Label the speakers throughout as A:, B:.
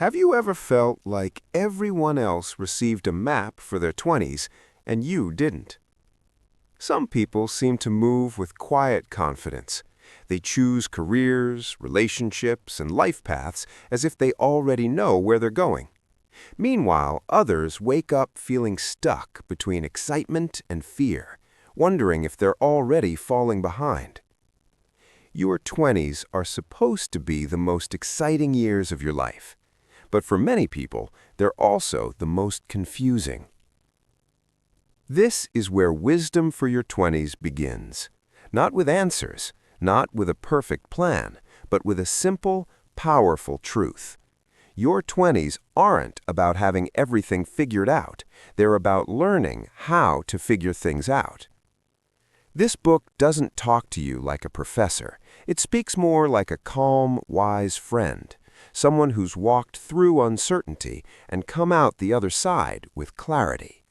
A: Have you ever felt like everyone else received a map for their 20s and you didn't? Some people seem to move with quiet confidence. They choose careers, relationships, and life paths as if they already know where they're going. Meanwhile, others wake up feeling stuck between excitement and fear, wondering if they're already falling behind. Your 20s are supposed to be the most exciting years of your life. But for many people, they're also the most confusing. This is where wisdom for your 20s begins. Not with answers, not with a perfect plan, but with a simple, powerful truth. Your 20s aren't about having everything figured out. They're about learning how to figure things out. This book doesn't talk to you like a professor. It speaks more like a calm, wise friend. Someone who's walked through uncertainty and come out the other side with clarity.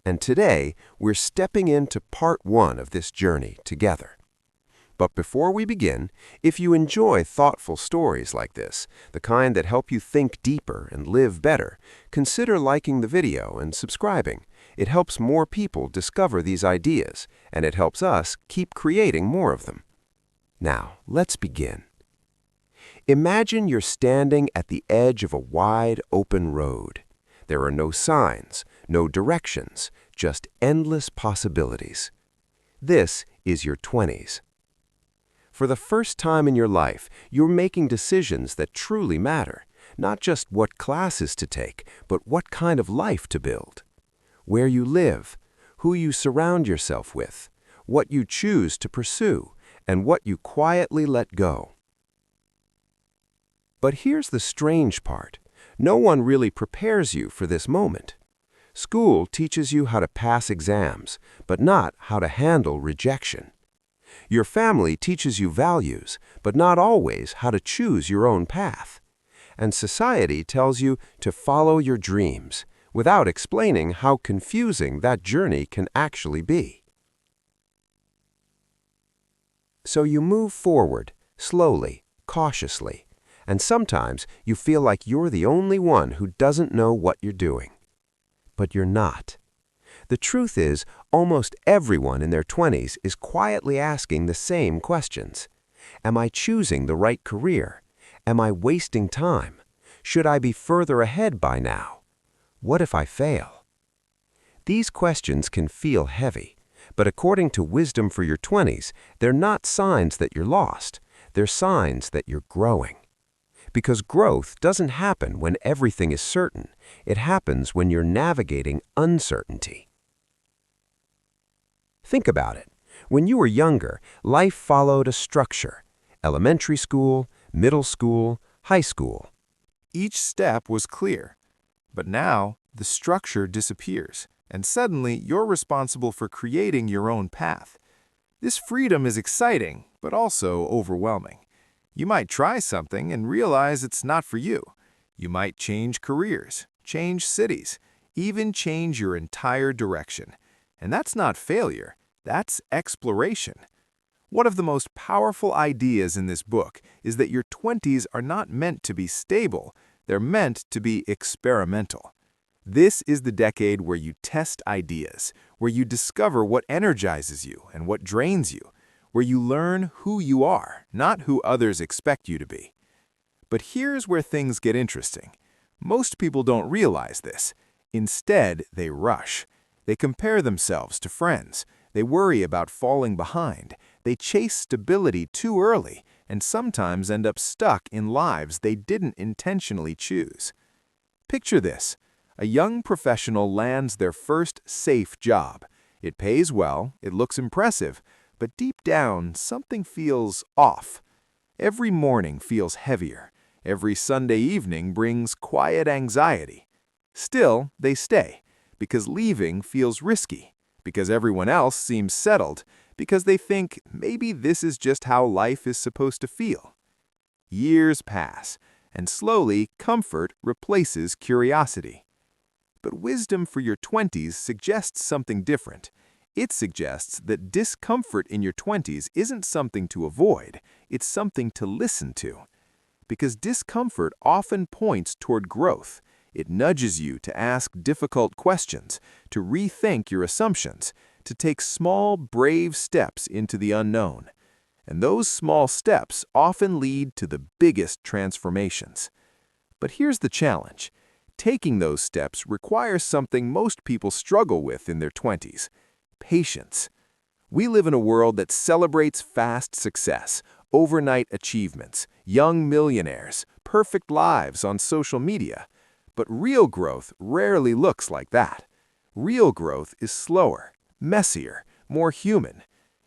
A: And today, we're stepping into part 1 of this journey together. But before we begin, if you enjoy thoughtful stories like this, the kind that help you think deeper and live better, consider liking the video and subscribing. It helps more people discover these ideas, and it helps us keep creating more of them. Now, let's begin. Imagine you're standing at the edge of a wide, open road. There are no signs, no directions, just endless possibilities. This is your 20s. For the first time in your life, you're making decisions that truly matter, not just what classes to take, but what kind of life to build. Where you live, who you surround yourself with, what you choose to pursue, and what you quietly let go. But here's the strange part. No one really prepares you for this moment. School teaches you how to pass exams, but not how to handle rejection. Your family teaches you values, but not always how to choose your own path. And society tells you to follow your dreams, without explaining how confusing that journey can actually be. So you move forward, slowly, cautiously, and sometimes you feel like you're the only one who doesn't know what you're doing. But you're not. The truth is, almost everyone in their 20s is quietly asking the same questions. Am I choosing the right career? Am I wasting time? Should I be further ahead by now? What if I fail? These questions can feel heavy, but according to Wisdom for Your 20s, they're not signs that you're lost. They're signs that you're growing. Because growth doesn't happen when everything is certain. It happens when you're navigating uncertainty. Think about it. When you were younger, life followed a structure. Elementary school, middle school, high school.
B: Each step was clear. But now, the structure disappears, and suddenly you're responsible for creating your own path. This freedom is exciting, but also overwhelming. You might try something and realize it's not for you. You might change careers, change cities, even change your entire direction. And that's not failure, that's exploration. One of the most powerful ideas in this book is that your 20s are not meant to be stable, they're meant to be experimental. This is the decade where you test ideas, where you discover what energizes you and what drains you, where you learn who you are, not who others expect you to be. But here's where things get interesting. Most people don't realize this. Instead, they rush. They compare themselves to friends. They worry about falling behind. They chase stability too early and sometimes end up stuck in lives they didn't intentionally choose. Picture this. A young professional lands their first safe job. It pays well, it looks impressive, but deep down, something feels off. Every morning feels heavier. Every Sunday evening brings quiet anxiety. Still, they stay, because leaving feels risky, because everyone else seems settled, because they think maybe this is just how life is supposed to feel. Years pass, and slowly comfort replaces curiosity. But Wisdom for Your 20s suggests something different. It suggests that discomfort in your 20s isn't something to avoid, it's something to listen to. because discomfort often points toward growth. It nudges you to ask difficult questions, to rethink your assumptions, to take small, brave steps into the unknown. And those small steps often lead to the biggest transformations. But here's the challenge. Taking those steps requires something most people struggle with in their 20s: patience. We live in a world that celebrates fast success, overnight achievements, young millionaires, perfect lives on social media. But real growth rarely looks like that. Real growth is slower, messier, more human.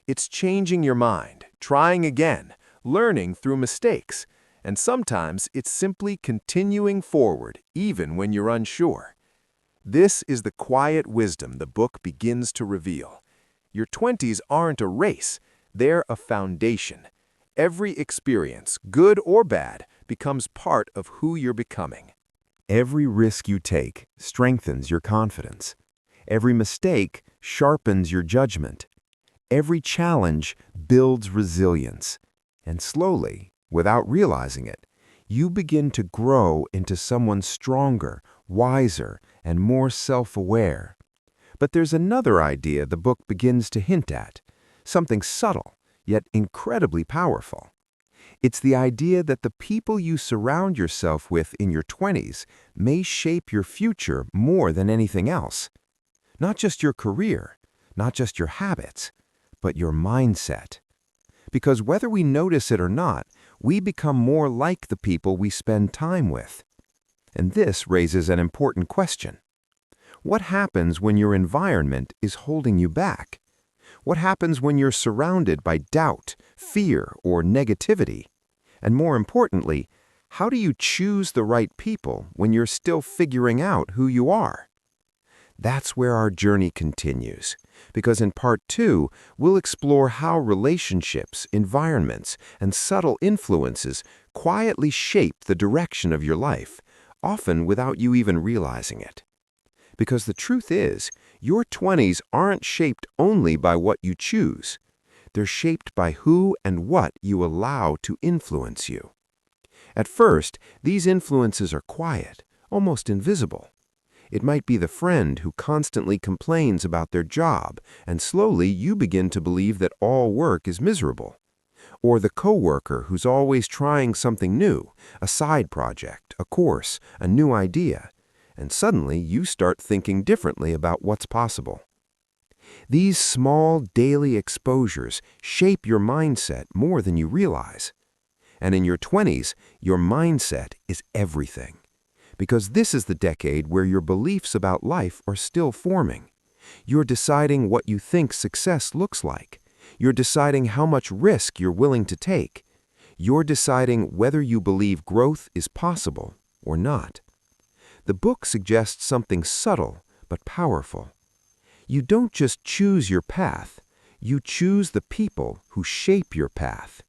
B: It's changing your mind, trying again, learning through mistakes, and sometimes it's simply continuing forward even when you're unsure. This is the quiet wisdom the book begins to reveal. Your 20s aren't a race, they're a foundation. Every experience, good or bad, becomes part of who you're becoming.
A: Every risk you take strengthens your confidence. Every mistake sharpens your judgment. Every challenge builds resilience. And slowly, without realizing it, you begin to grow into someone stronger, wiser, and more self-aware. But there's another idea the book begins to hint at, something subtle, yet incredibly powerful. It's the idea that the people you surround yourself with in your 20s may shape your future more than anything else. Not just your career, not just your habits, but your mindset. Because whether we notice it or not, we become more like the people we spend time with. And this raises an important question. What happens when your environment is holding you back? What happens when you're surrounded by doubt, fear, or negativity? And more importantly, how do you choose the right people when you're still figuring out who you are? That's where our journey continues, because in Part 2, we'll explore how relationships, environments, and subtle influences quietly shape the direction of your life, often without you even realizing it. Because the truth is, your 20s aren't shaped only by what you choose. They're shaped by who and what you allow to influence you. At first, these influences are quiet, almost invisible. It might be the friend who constantly complains about their job, and slowly you begin to believe that all work is miserable. Or the coworker who's always trying something new, a side project, a course, a new idea, and suddenly you start thinking differently about what's possible. These small daily exposures shape your mindset more than you realize. And in your 20s, your mindset is everything. Because this is the decade where your beliefs about life are still forming. You're deciding what you think success looks like. You're deciding how much risk you're willing to take. You're deciding whether you believe growth is possible or not. The book suggests something subtle but powerful. You don't just choose your path, you choose the people who shape your path.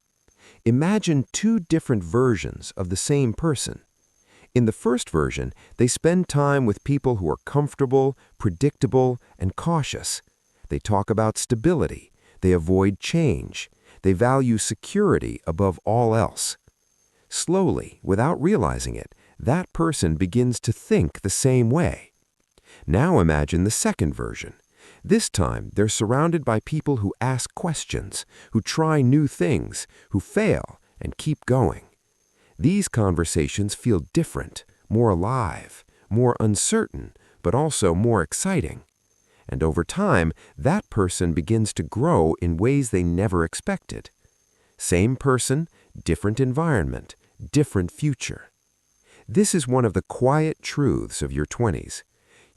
A: Imagine two different versions of the same person. In the first version, they spend time with people who are comfortable, predictable, and cautious. They talk about stability. They avoid change. They value security above all else. Slowly, without realizing it, that person begins to think the same way. Now imagine the second version. This time, they're surrounded by people who ask questions, who try new things, who fail, and keep going. These conversations feel different, more alive, more uncertain, but also more exciting. And over time, that person begins to grow in ways they never expected. Same person, different environment, different future. This is one of the quiet truths of your 20s.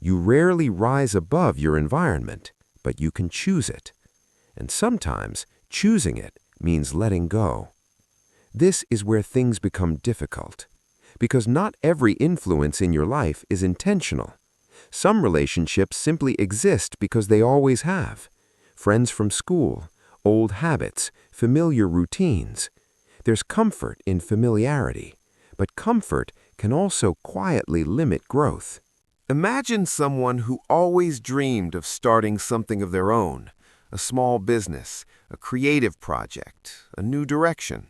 A: You rarely rise above your environment, but you can choose it. And sometimes, choosing it means letting go. This is where things become difficult, because not every influence in your life is intentional. Some relationships simply exist because they always have. Friends from school, old habits, familiar routines. There's comfort in familiarity, but comfort can also quietly limit growth. Imagine someone who always dreamed of starting something of their own, a small business, a creative project, a new direction.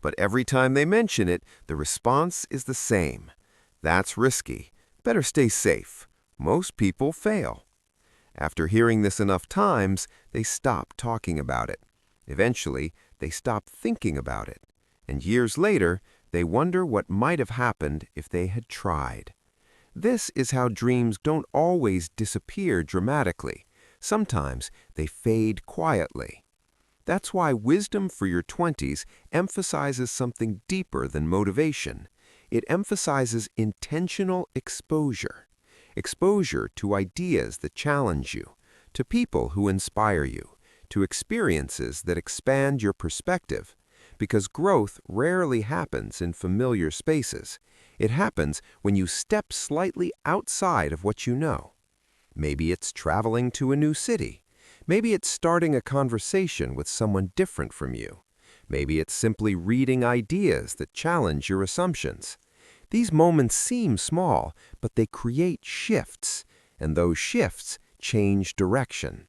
A: But every time they mention it, the response is the same. That's risky. Better stay safe. Most people fail. After hearing this enough times, they stop talking about it. Eventually, they stop thinking about it. And years later, they wonder what might have happened if they had tried. This is how dreams don't always disappear dramatically. Sometimes they fade quietly. That's why wisdom for your 20s emphasizes something deeper than motivation. It emphasizes intentional exposure. Exposure to ideas that challenge you, to people who inspire you, to experiences that expand your perspective. Because growth rarely happens in familiar spaces. It happens when you step slightly outside of what you know. Maybe it's traveling to a new city. Maybe it's starting a conversation with someone different from you. Maybe it's simply reading ideas that challenge your assumptions. These moments seem small, but they create shifts, and those shifts change direction.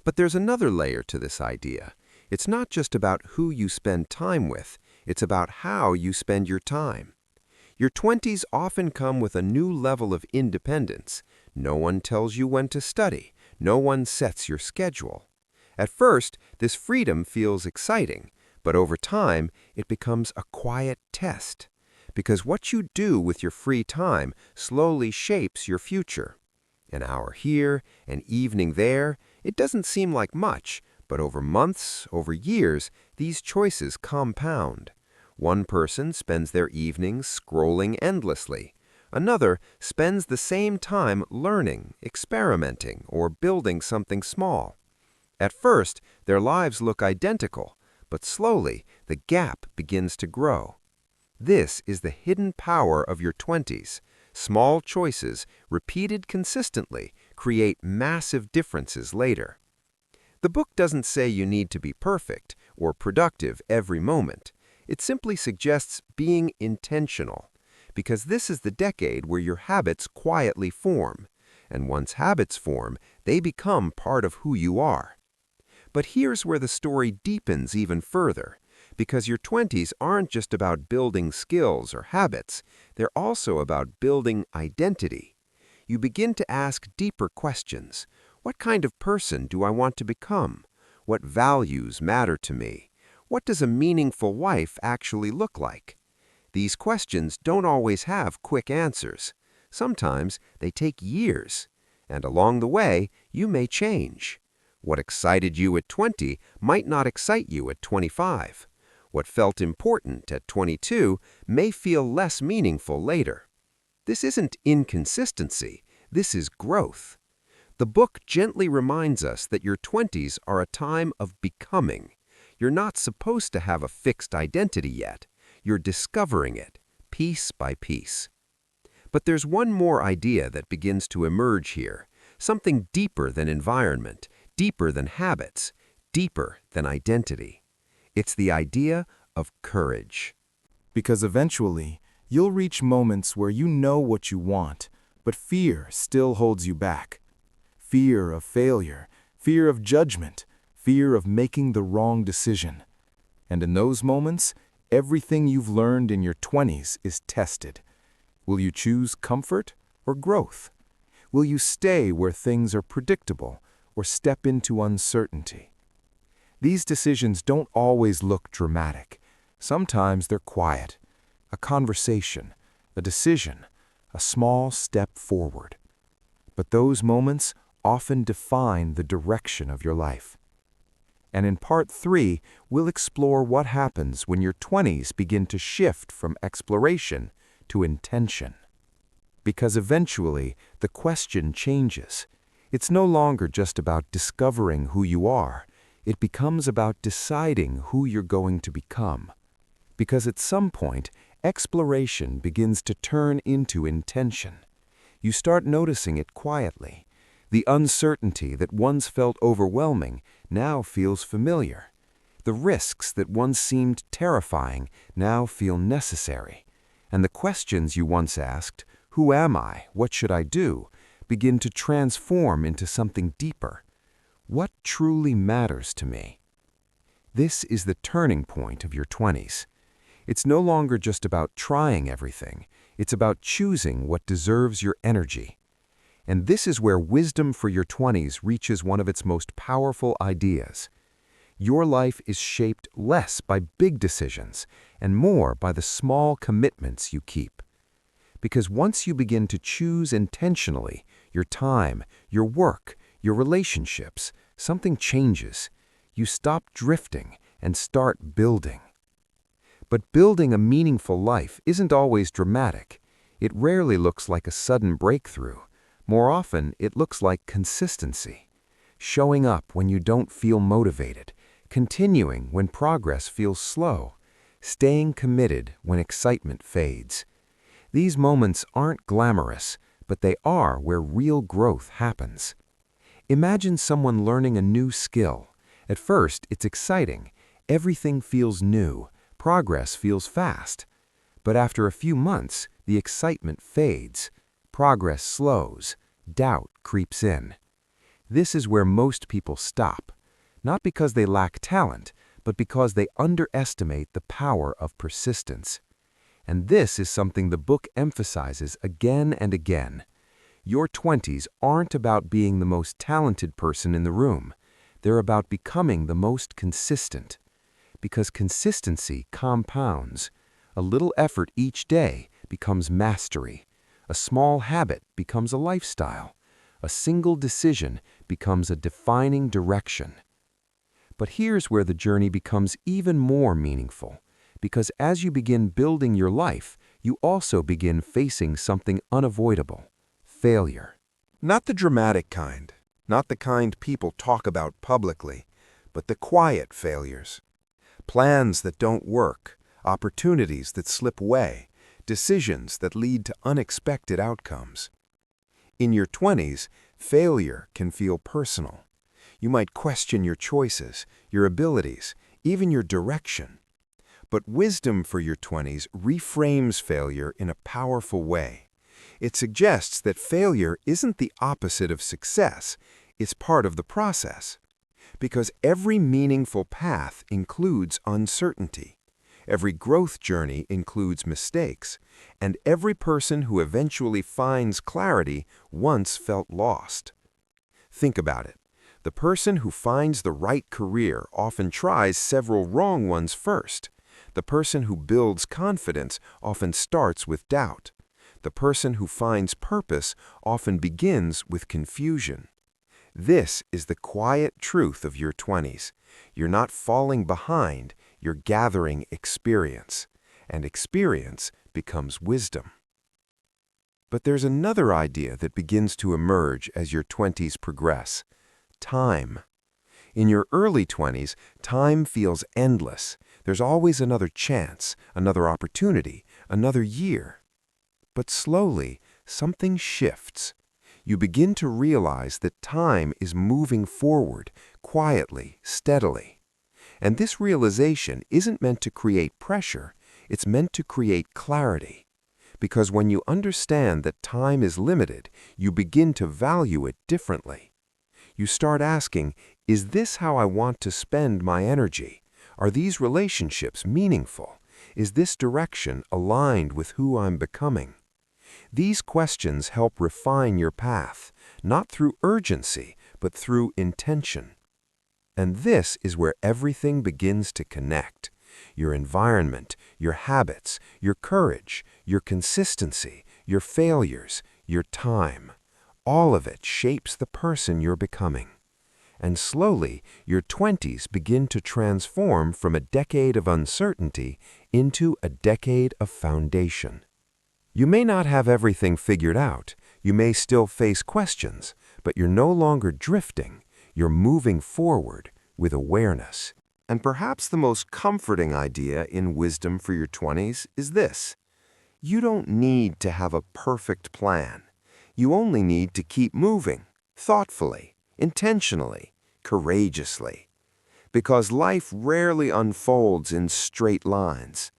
A: But there's another layer to this idea. It's not just about who you spend time with, it's about how you spend your time. Your 20s often come with a new level of independence. No one tells you when to study. No one sets your schedule. At first, this freedom feels exciting, but over time, it becomes a quiet test. Because what you do with your free time slowly shapes your future. An hour here, an evening there, it doesn't seem like much, but over months, over years, these choices compound. One person spends their evenings scrolling endlessly. Another spends the same time learning, experimenting, or building something small. At first, their lives look identical, but slowly the gap begins to grow. This is the hidden power of your 20s. Small choices, repeated consistently, create massive differences later. The book doesn't say you need to be perfect or productive every moment. It simply suggests being intentional, because this is the decade where your habits quietly form, and once habits form, they become part of who you are. But here's where the story deepens even further, because your 20s aren't just about building skills or habits, they're also about building identity. You begin to ask deeper questions. What kind of person do I want to become? What values matter to me? What does a meaningful life actually look like? These questions don't always have quick answers. Sometimes they take years. And along the way, you may change. What excited you at 20 might not excite you at 25. What felt important at 22 may feel less meaningful later. This isn't inconsistency. This is growth. The book gently reminds us that your 20s are a time of becoming. You're not supposed to have a fixed identity yet. You're discovering it, piece by piece. But there's one more idea that begins to emerge here, something deeper than environment, deeper than habits, deeper than identity. It's the idea of courage.
B: Because eventually, you'll reach moments where you know what you want, but fear still holds you back. Fear of failure, fear of judgment, fear of making the wrong decision. And in those moments, everything you've learned in your 20s is tested. Will you choose comfort or growth? Will you stay where things are predictable or step into uncertainty? These decisions don't always look dramatic. Sometimes they're quiet. A conversation, a decision, a small step forward. But those moments often define the direction of your life. And in Part 3, we'll explore what happens when your 20s begin to shift from exploration to intention. Because eventually, the question changes. It's no longer just about discovering who you are. It becomes about deciding who you're going to become. Because at some point, exploration begins to turn into intention. You start noticing it quietly. The uncertainty that once felt overwhelming now feels familiar. The risks that once seemed terrifying now feel necessary. And the questions you once asked, who am I, what should I do, begin to transform into something deeper. What truly matters to me? This is the turning point of your 20s.
A: It's no longer just about trying everything. It's about choosing what deserves your energy. And this is where wisdom for your 20s reaches one of its most powerful ideas. Your life is shaped less by big decisions and more by the small commitments you keep. Because once you begin to choose intentionally your time, your work, your relationships, something changes. You stop drifting and start building. But building a meaningful life isn't always dramatic. It rarely looks like a sudden breakthrough. More often, it looks like consistency. Showing up when you don't feel motivated, continuing when progress feels slow, staying committed when excitement fades. These moments aren't glamorous, but they are where real growth happens. Imagine someone learning a new skill. At first, it's exciting. Everything feels new. Progress feels fast. But after a few months, the excitement fades. Progress slows. Doubt creeps in. This is where most people stop. Not because they lack talent, but because they underestimate the power of persistence. And this is something the book emphasizes again and again. Your 20s aren't about being the most talented person in the room. They're about becoming the most consistent. Because consistency compounds. A little effort each day becomes mastery. A small habit becomes a lifestyle. A single decision becomes a defining direction. But here's where the journey becomes even more meaningful. Because as you begin building your life, you also begin facing something unavoidable: failure. Not the dramatic kind, not the kind people talk about publicly, but the quiet failures. Plans that don't work, opportunities that slip away, decisions that lead to unexpected outcomes. In your 20s, failure can feel personal. You might question your choices, your abilities, even your direction. But wisdom for your 20s reframes failure in a powerful way. It suggests that failure isn't the opposite of success, it's part of the process. Because every meaningful path includes uncertainty. Every growth journey includes mistakes, and every person who eventually finds clarity once felt lost. Think about it. The person who finds the right career often tries several wrong ones first. The person who builds confidence often starts with doubt. The person who finds purpose often begins with confusion. This is the quiet truth of your 20s. You're not falling behind, you're gathering experience. And experience becomes wisdom. But there's another idea that begins to emerge as your 20s progress: time. In your early 20s, time feels endless. There's always another chance, another opportunity, another year. But slowly, something shifts. You begin to realize that time is moving forward, quietly, steadily. And this realization isn't meant to create pressure, it's meant to create clarity. Because when you understand that time is limited, you begin to value it differently. You start asking, is this how I want to spend my energy? Are these relationships meaningful? Is this direction aligned with who I'm becoming? These questions help refine your path, not through urgency, but through intention. And this is where everything begins to connect. Your environment, your habits, your courage, your consistency, your failures, your time. All of it shapes the person you're becoming. And slowly, your 20s begin to transform from a decade of uncertainty into a decade of foundation. You may not have everything figured out, you may still face questions, but you're no longer drifting, you're moving forward with awareness. And perhaps the most comforting idea in wisdom for your 20s is this: you don't need to have a perfect plan. You only need to keep moving, thoughtfully, intentionally, courageously. Because life rarely unfolds in straight lines.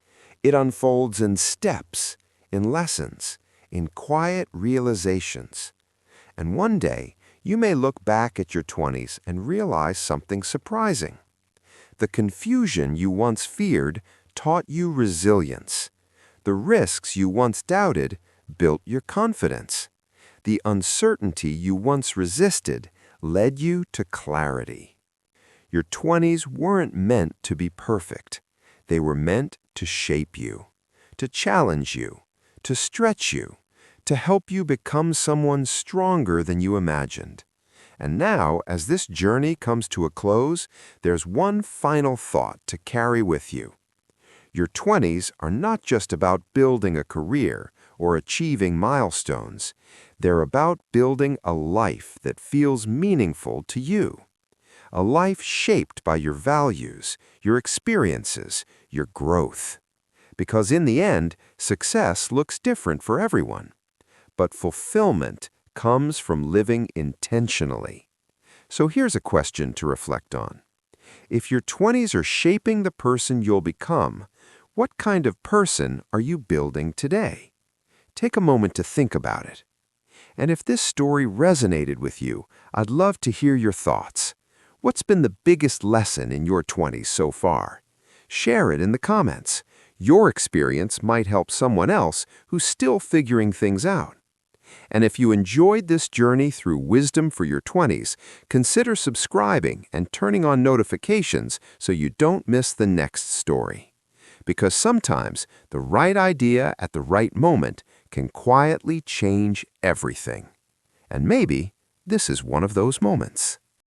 A: It unfolds in steps, in lessons, in quiet realizations. And one day, you may look back at your 20s and realize something surprising. The confusion you once feared taught you resilience. The risks you once doubted built your confidence. The uncertainty you once resisted led you to clarity. Your 20s weren't meant to be perfect. They were meant to shape you, to challenge you, to stretch you, to help you become someone stronger than you imagined. And now, as this journey comes to a close, there's one final thought to carry with you. Your 20s are not just about building a career or achieving milestones. They're about building a life that feels meaningful to you. A life shaped by your values, your experiences, your growth. Because in the end, success looks different for everyone. But fulfillment comes from living intentionally. So here's a question to reflect on. If your 20s are shaping the person you'll become, what kind of person are you building today? Take a moment to think about it. And if this story resonated with you, I'd love to hear your thoughts. What's been the biggest lesson in your 20s so far? Share it in the comments. Your experience might help someone else who's still figuring things out. And if you enjoyed this journey through wisdom for your 20s, consider subscribing and turning on notifications so you don't miss the next story. Because sometimes the right idea at the right moment can quietly change everything. And maybe this is one of those moments.